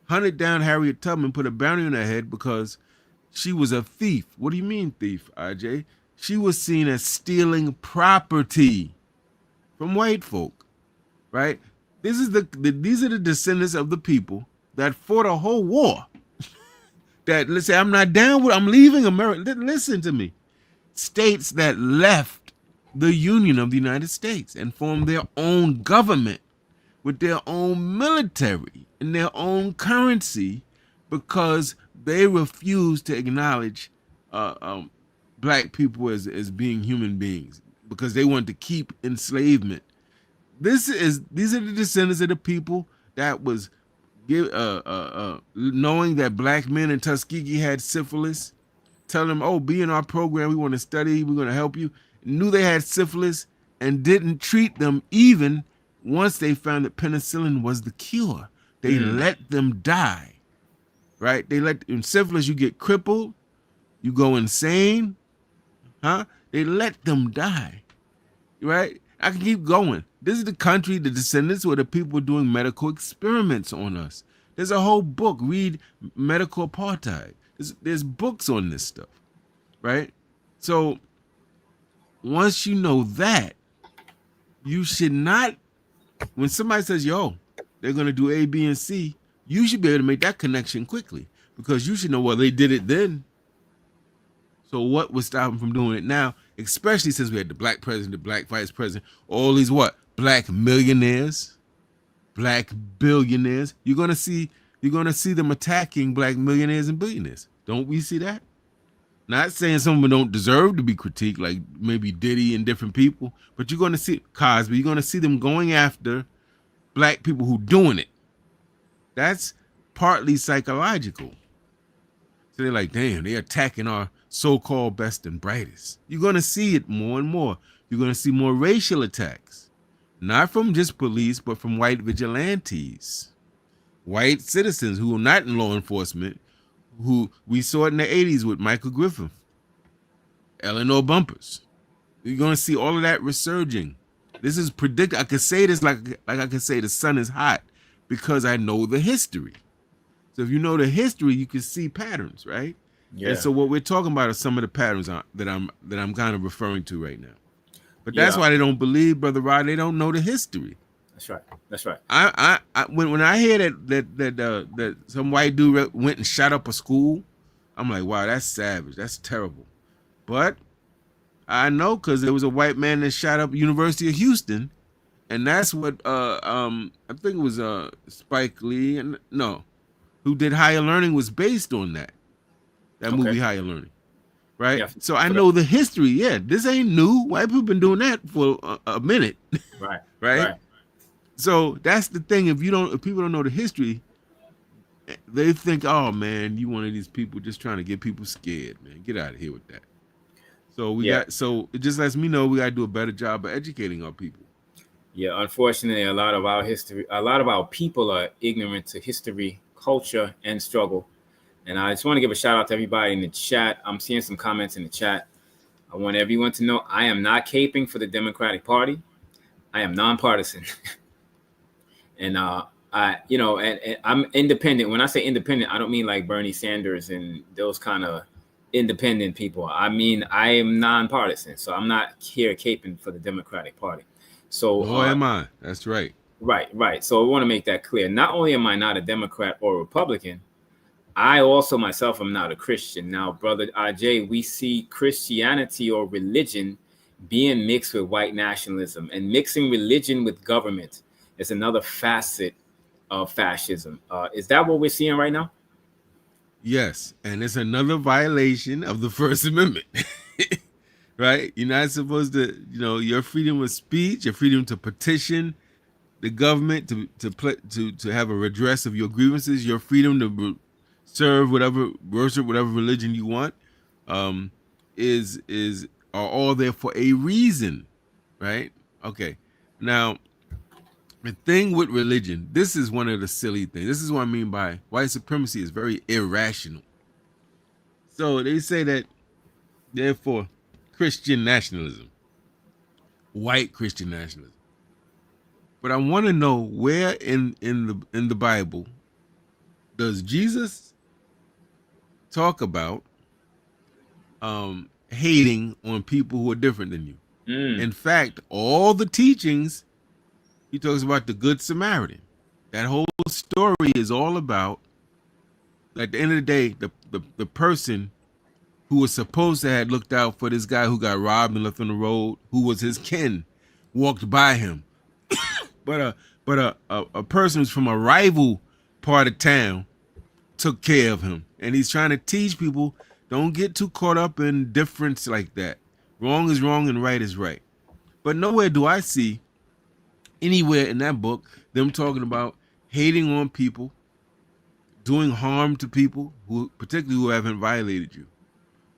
hunted down Harriet Tubman, put a bounty on her head because she was a thief. What do you mean thief, Agyei? She was seen as stealing property from white folk, right? These are the descendants of the people that fought a whole war. That, let's say, I'm not down with, I'm leaving America. Listen to me. States that left the Union of the United States and formed their own government with their own military and their own currency because they refused to acknowledge black people as being human beings because they wanted to keep enslavement. These are the descendants of the people that was knowing that black men in Tuskegee had syphilis, telling them, oh, be in our program, we want to study, we're going to help you, knew they had syphilis and didn't treat them even once they found that penicillin was the cure. They let them die, right? In syphilis, you get crippled, you go insane, They let them die, right? I can keep going. This is the country, the descendants, where the people doing medical experiments on us. There's a whole book. Read Medical Apartheid. There's books on this stuff, right? So once you know that, you should not, when somebody says, yo, they're going to do A, B, and C, you should be able to make that connection quickly because you should know, well, they did it then. So what would stop them from doing it now, especially since we had the black president, the black vice president, all these black millionaires, black billionaires. You're gonna see them attacking black millionaires and billionaires. Don't we see that? Not saying some of them don't deserve to be critiqued, like maybe Diddy and different people, but you're gonna see Cosby. You're gonna see them going after black people who doing it. That's partly psychological. So they're like, damn, they're attacking our so-called best and brightest. You're going to see it more and more. You're going to see more racial attacks, not from just police, but from white vigilantes, white citizens who are not in law enforcement, who we saw it in the 80s with Michael Griffin, Eleanor Bumpers. You're going to see all of that resurging. This is predicted. I could say this like I could say the sun is hot because I know the history. So if you know the history, you can see patterns, right? Yeah. And so what we're talking about are some of the patterns that I'm kind of referring to right now. But Yeah. that's why they don't believe, Brother Rod. They don't know the history. That's right. That's right. When I hear that some white dude went and shot up a school, I'm like, wow, that's savage. That's terrible. But I know because there was a white man that shot up University of Houston, and that's what I think it was Spike Lee and no, who did Higher Learning was based on that movie Higher Learning, right? Yeah, so I know the history. Yeah, this ain't new. White people been doing that for a minute, right? right? So that's the thing. If people don't know the history, they think, oh man, you one of these people just trying to get people scared, man. Get out of here with that. So it just lets me know we got to do a better job of educating our people. Yeah, unfortunately, a lot of our people are ignorant to history, culture, and struggle. And I just want to give a shout out to everybody in the chat. I'm seeing some comments in the chat. I want everyone to know I am not caping for the Democratic Party. I am nonpartisan. And I'm independent. When I say independent, I don't mean like Bernie Sanders and those kind of independent people. I mean, I am nonpartisan. So I'm not here caping for the Democratic Party. So nor am I. That's right. Right. So I want to make that clear. Not only am I not a Democrat or Republican, I also myself am not a Christian. Now, Brother Agyei, we see Christianity or religion being mixed with white nationalism, and mixing religion with government is another facet of fascism. Is that what we're seeing right now? Yes, and it's another violation of the First Amendment. Right? You're not supposed to, your freedom of speech, your freedom to petition the government to have a redress of your grievances, your freedom to serve worship whatever religion you want, are all there for a reason, right? Okay. Now, the thing with religion, this is one of the silly things. This is what I mean by white supremacy is very irrational. So they say that, therefore, Christian nationalism, white Christian nationalism. But I want to know where in the Bible does Jesus talk about hating on people who are different than you? In fact, all the teachings, he talks about the Good Samaritan. That whole story is all about, at the end of the day, the person who was supposed to have looked out for this guy who got robbed and left on the road, who was his kin, walked by him. but a person who's from a rival part of town took care of him. And he's trying to teach people, don't get too caught up in difference like that. Wrong is wrong and right is right. But nowhere do I see anywhere in that book them talking about hating on people, doing harm to people, particularly who haven't violated you.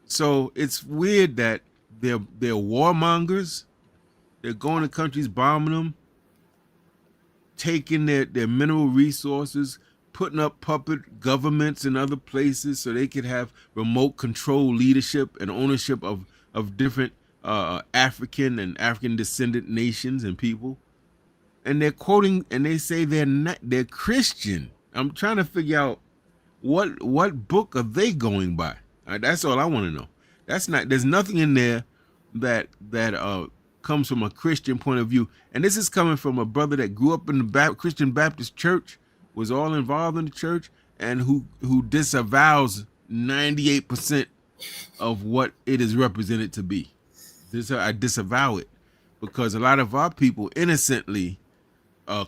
So it's weird that they're warmongers. They're going to countries, bombing them, taking their mineral resources, putting up puppet governments in other places so they could have remote control leadership and ownership of different African and African descendant nations and people. And they're quoting, and they say they're Christian. I'm trying to figure out what book are they going by. That's all I want to know. There's nothing in there that comes from a Christian point of view. And this is coming from a brother that grew up in the Christian Baptist church, was all involved in the church, and who disavows 98% of what it is represented to be. I disavow it because a lot of our people innocently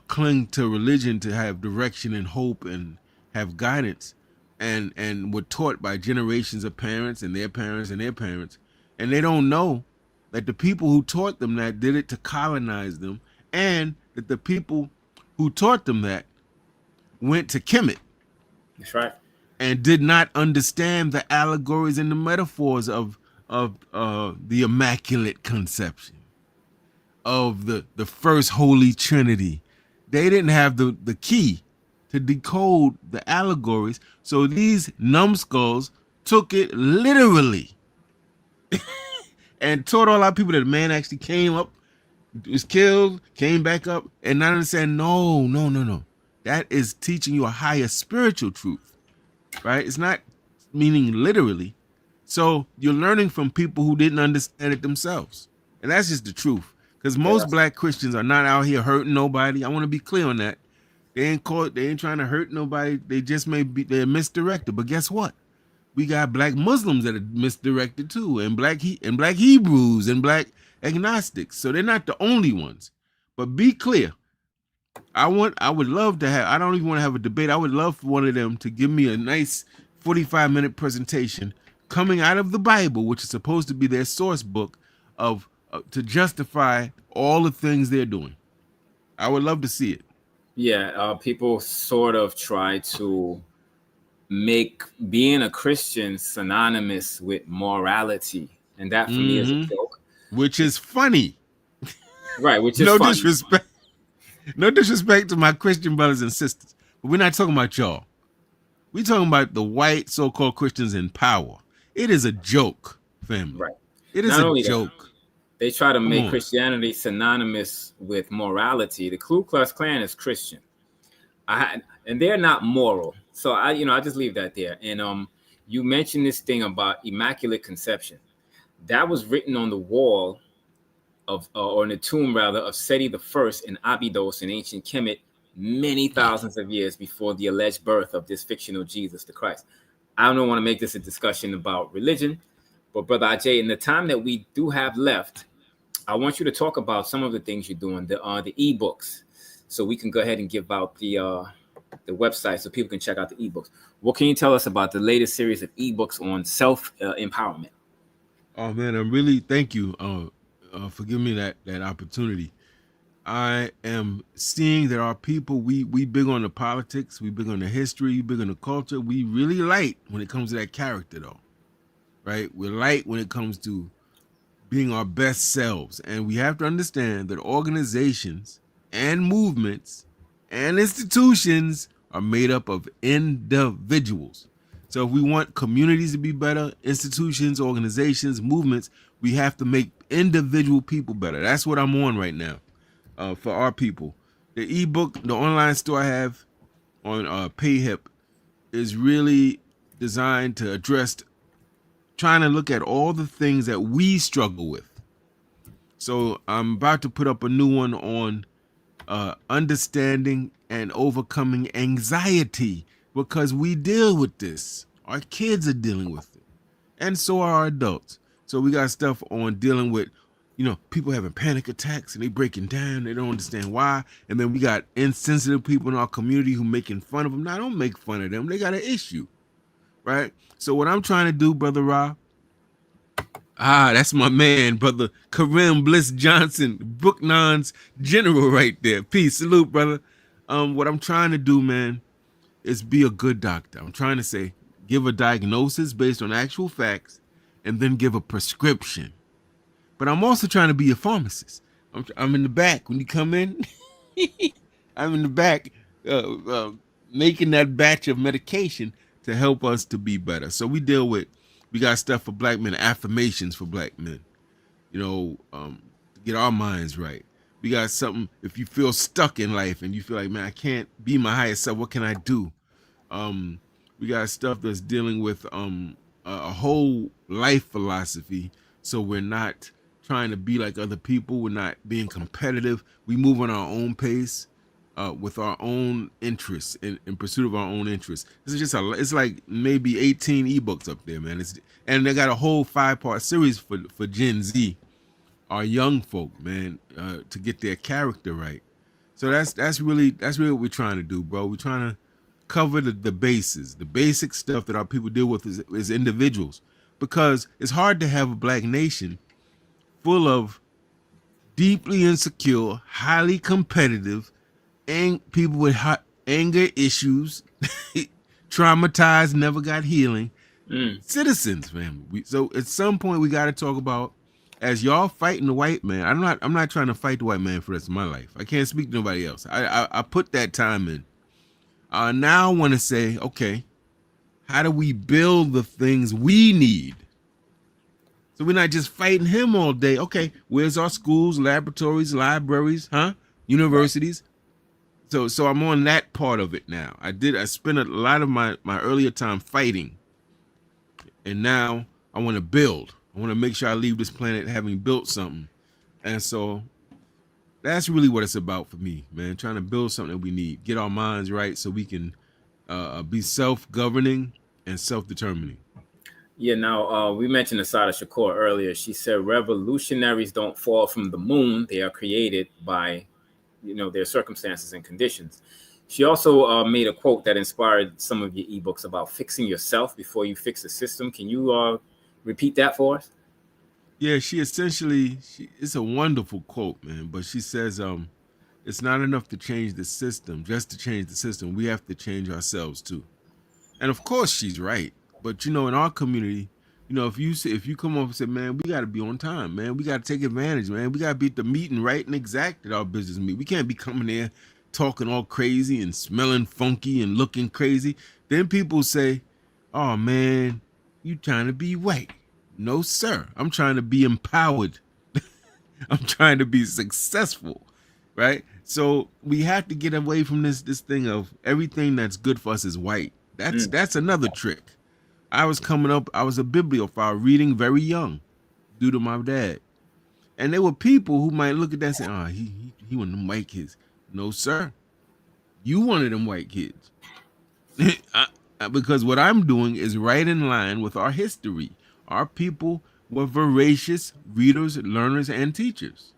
cling to religion to have direction and hope and have guidance, and were taught by generations of parents and their parents and their parents, and they don't know that the people who taught them that did it to colonize them, and that the people who taught them that went to Kemet. That's right. And did not understand the allegories and the metaphors of the Immaculate Conception, of the first Holy Trinity. They didn't have the key to decode the allegories, so these numbskulls took it literally and taught all our people that man actually came up was killed, came back up, and not understand. No, no, no, no. That is teaching you a higher spiritual truth, right? It's not meaning literally. So you're learning from people who didn't understand it themselves, and that's just the truth. Because Yeah, most black Christians are not out here hurting nobody. I want to be clear on that. They ain't caught. They ain't trying to hurt nobody. They just may be. They're misdirected. But guess what? We got black Muslims that are misdirected too, and black Hebrews and black agnostics. So they're not the only ones. But be clear. I would love to have. I don't even want to have a debate. I would love for one of them to give me a nice 45-minute presentation coming out of the Bible, which is supposed to be their source book of to justify all the things they're doing. I would love to see it. yeah. People sort of try to make being a Christian synonymous with morality, and that for me is a joke. Which is funny. Right, which is No fun. disrespect. No disrespect to my Christian brothers and sisters, but we're not talking about y'all. We're talking about the white so-called Christians in power. It is a joke, family. Right. It is Not a only that, joke. they try to Come make on. Christianity synonymous with morality. The Ku Klux Klan is Christian. And they're not moral. So I just leave that there. And you mentioned this thing about immaculate conception. That was written on the wall of, or in the tomb rather, of Seti the First in Abydos in ancient Kemet, many thousands of years before the alleged birth of this fictional Jesus the Christ. I don't want to make this a discussion about religion, but Brother Agyei, in the time that we do have left, I want you to talk about some of the things you're doing, the ebooks, so we can go ahead and give out the website so people can check out the ebooks. What can you tell us about the latest series of ebooks on self empowerment? Oh man, I'm really thank you for giving me that opportunity. I am seeing that our people, we big on the politics, we big on the history, big on the culture. We really light when it comes to that character though, right? We're light when it comes to being our best selves. And we have to understand that organizations and movements and institutions are made up of individuals. So if we want communities to be better, institutions, organizations, movements, we have to make individual people better. That's what I'm on right now for our people. The ebook, the online store I have on PayHip is really designed to address trying to look at all the things that we struggle with. So I'm about to put up a new one on understanding and overcoming anxiety because we deal with this. Our kids are dealing with it, and so are our adults. So we got stuff on dealing with, people having panic attacks and they breaking down. They don't understand why. And then we got insensitive people in our community who making fun of them. Now, don't make fun of them. They got an issue, right? So what I'm trying to do, Brother Ra, that's my man, Brother Kareem Bliss Johnson, Brooknon's general right there. Peace, salute, brother. What I'm trying to do, man, is be a good doctor. I'm trying to say, give a diagnosis based on actual facts, and then give a prescription. But I'm also trying to be a pharmacist. I'm in the back when you come in. I'm in the back making that batch of medication to help us to be better. So we got stuff for black men, affirmations for black men, to get our minds right. We got something, if you feel stuck in life and you feel like, man, I can't be my highest self, what can I do? We got stuff that's dealing with a whole life philosophy, so we're not trying to be like other people. We're not being competitive. We move on our own pace with our own interests, in pursuit of our own interests. This is it's like maybe 18 ebooks up there, man. And they got a whole 5-part series for Gen Z, our young folk, man, to get their character right. So that's really what we're trying to do, bro. We're trying to cover the bases, the basic stuff that our people deal with as individuals, because it's hard to have a black nation full of deeply insecure, highly competitive, and people with anger issues, traumatized, never got healing citizens, man. So at some point we got to talk about, as y'all fighting the white man. I'm not trying to fight the white man for the rest of my life. I can't speak to nobody else. I put that time in. Now I want to say, okay, how do we build the things we need So we're not just fighting him all day. Okay, where's our schools, laboratories, libraries, huh? Right. Universities. So I'm on that part of it now. I spent a lot of my earlier time fighting, and now I want to build. I want to make sure I leave this planet having built something. And so that's really what it's about for me, man. Trying to build something that we need, get our minds right so we can be self-governing and self-determining. Yeah, now we mentioned Asada Shakur earlier. She said revolutionaries don't fall from the moon. They are created by, their circumstances and conditions. She also made a quote that inspired some of your ebooks about fixing yourself before you fix the system. Can you repeat that for us? Yeah, she essentially, it's a wonderful quote, man. But she says, it's not enough to change the system, just to change the system. We have to change ourselves too. And of course, she's right. But in our community, if you come up and say, man, we got to be on time, man, we got to take advantage, man, we got to be at the meeting right and exact at our business meeting. We can't be coming there talking all crazy and smelling funky and looking crazy. Then people say, oh man, you trying to be white? No, sir. I'm trying to be empowered. I'm trying to be successful, right? So we have to get away from this thing of everything that's good for us is white. That's another trick. I was coming up, I was a bibliophile reading very young due to my dad. And there were people who might look at that and say, oh, he one of them white kids. No, sir. You one of them white kids. Because what I'm doing is right in line with our history. Our people were voracious readers, learners, and teachers.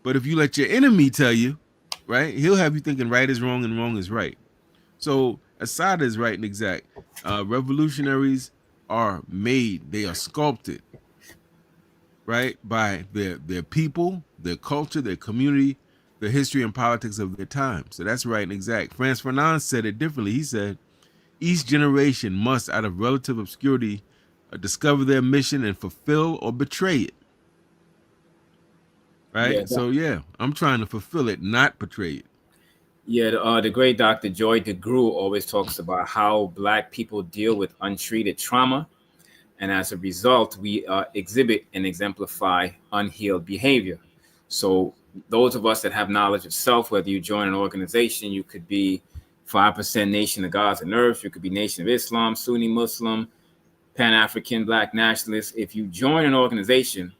But if you let your enemy tell you, right, he'll have you thinking right is wrong and wrong is right. So Asada is right and exact. Revolutionaries are made, they are sculpted, right, by their people, their culture, their community, the history and politics of their time. So that's right and exact. Franz Fanon said it differently. He said, each generation must, out of relative obscurity, discover their mission and fulfill or betray it. Yeah, Right? So yeah, I'm trying to fulfill it, not betray it. yeah. The great Dr. Joy DeGruy always talks about how Black people deal with untreated trauma, and as a result, we exhibit and exemplify unhealed behavior. So, those of us that have knowledge of self, whether you join an organization, you could be 5% Nation of Gods and Earth, you could be Nation of Islam, Sunni Muslim, Pan African, Black nationalist. If you join an organization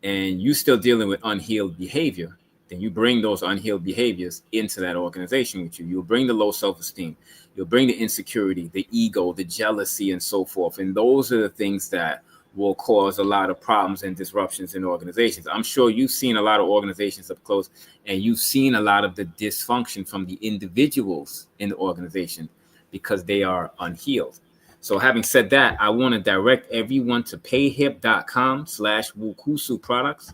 and you still dealing with unhealed behavior, then you bring those unhealed behaviors into that organization with you. You'll bring the low self-esteem, you'll bring the insecurity, the ego, the jealousy, and so forth. And those are the things that will cause a lot of problems and disruptions in organizations. I'm sure you've seen a lot of organizations up close, and you've seen a lot of the dysfunction from the individuals in the organization because they are unhealed. So having said that, I want to direct everyone to payhip.com/Wukusu products.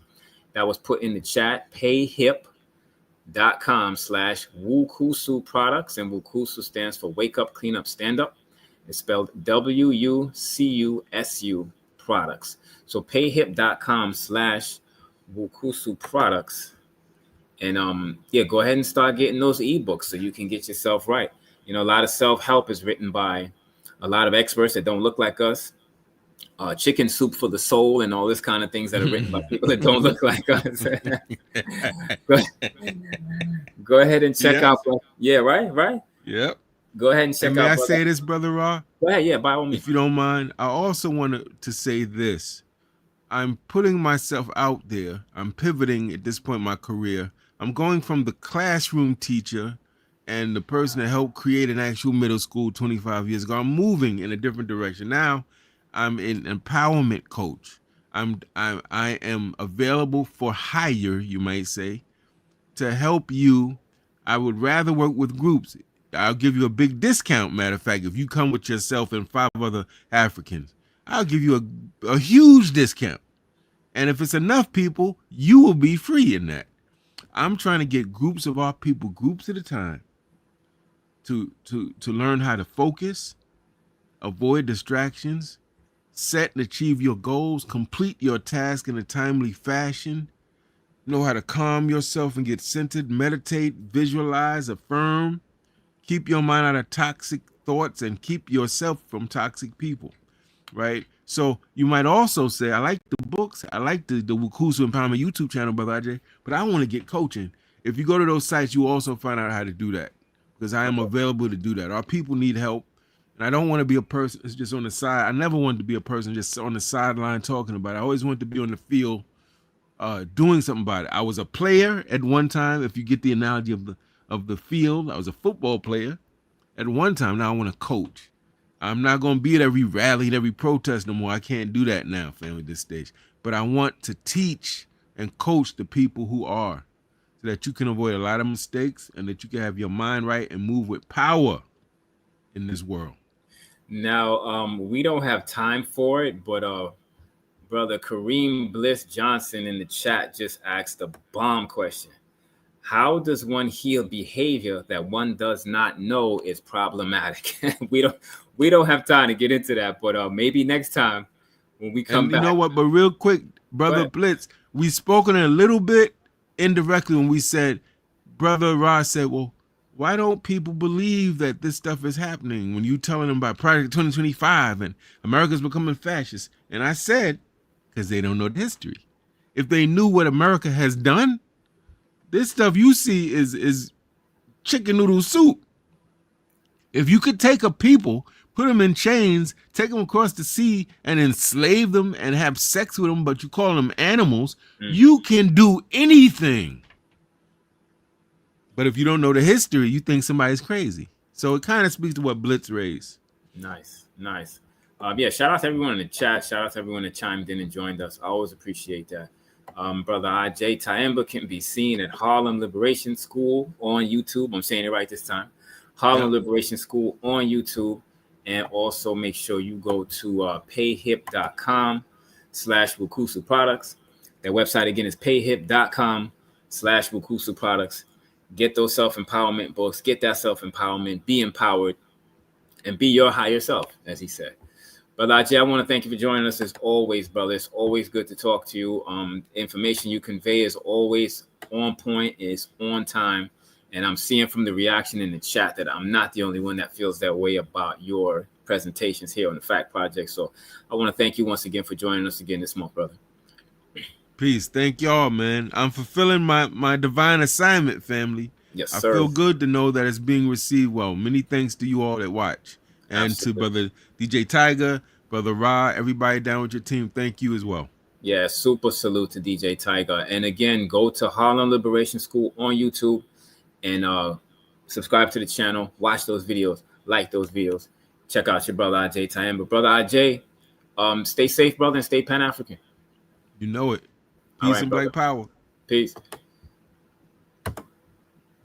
That was put in the chat, payhip.com/Wukusu products. And Wukusu stands for Wake Up, Clean Up, Stand Up. It's spelled WUCUSU products. So payhip.com/Wukusu products. And yeah, go ahead and start getting those ebooks so you can get yourself right. A lot of self-help is written by a lot of experts that don't look like us. Chicken Soup for the Soul and all this kind of things that are written by people that don't look like us. Go ahead and check Yeah. out. Yeah, right. Yep. Go ahead and And check may out. I say this, Brother Raw? Go ahead, yeah, by all means. If you don't mind, I also want to say this. I'm putting myself out there. I'm pivoting at this point in my career. I'm going from the classroom teacher and the person that helped create an actual middle school 25 years ago. I'm moving in a different direction. Now I'm an empowerment coach. I am available for hire, you might say, to help you. I would rather work with groups. I'll give you a big discount, matter of fact, if you come with yourself and 5 other Africans. I'll give you a huge discount. And if it's enough people, you will be free in that. I'm trying to get groups of our people, groups at a time, to learn how to focus, avoid distractions, set and achieve your goals, complete your task in a timely fashion, know how to calm yourself and get centered, meditate, visualize, affirm, keep your mind out of toxic thoughts, and keep yourself from toxic people, right? So you might also say, I like the books, I like the Wukusu Empowerment YouTube channel, Brother Agyei, but I want to get coaching. If you go to those sites, you also find out how to do that because I am Okay. available to do that. Our people need help. And I don't want to be a person that's just on the side. I never wanted to be a person just on the sideline talking about it. I always wanted to be on the field doing something about it. I was a player at one time. If you get the analogy of the field, I was a football player at one time. Now I want to coach. I'm not going to be at every rally and every protest no more. I can't do that now, family, at this stage. But I want to teach and coach the people who are so that you can avoid a lot of mistakes and that you can have your mind right and move with power in this world. Now, we don't have time for it, but brother Kareem Bliss Johnson in the chat just asked a bomb question. How does one heal behavior that one does not know is problematic? we don't have time to get into that, but maybe next time when we come And you back. know what? But real quick, Brother Blitz, we spoken a little bit indirectly when we said, Brother Ross said, well, why don't people believe that this stuff is happening when you telling them about Project 2025 and America's becoming fascist? And I said, because they don't know the history. If they knew what America has done, this stuff you see is chicken noodle soup. If you could take a people, put them in chains, take them across the sea and enslave them and have sex with them, but you call them animals, you can do anything. But if you don't know the history, you think somebody's crazy. So it kind of speaks to what Blitz raised. Nice. Yeah, shout out to everyone in the chat. Shout out to everyone that chimed in and joined us. I always appreciate that. Brother Agyei Tyehimba can be seen at Harlem Liberation School on YouTube. I'm saying it right this time. Harlem Liberation School on YouTube. And also make sure you go to payhip.com/Wukusu products. That website again is payhip.com/Wukusu products. Get those self-empowerment books. Get that self-empowerment. Be empowered. And be your higher self, as he said. Brother Agyei, I want to thank you for joining us as always, brother. It's always good to talk to you. Information you convey is always on point, is on time. And I'm seeing from the reaction in the chat that I'm not the only one that feels that way about your presentations here on the Fact Project. So I want to thank you once again for joining us again this month, brother. Peace. Thank y'all, man. I'm fulfilling my divine assignment, family. Yes, I sir. feel good to know that it's being received well. Many thanks to you all that watch. And to Brother DJ Tiger, Brother Ra, everybody down with your team, thank you as well. Yeah, super salute to DJ Tiger. And again, go to Harlem Liberation School on YouTube and subscribe to the channel. Watch those videos. Like those videos. Check out your brother Agyei Tyehimba. Brother Agyei, stay safe, brother, and stay Pan-African. You know it. Peace and Black Power. Peace.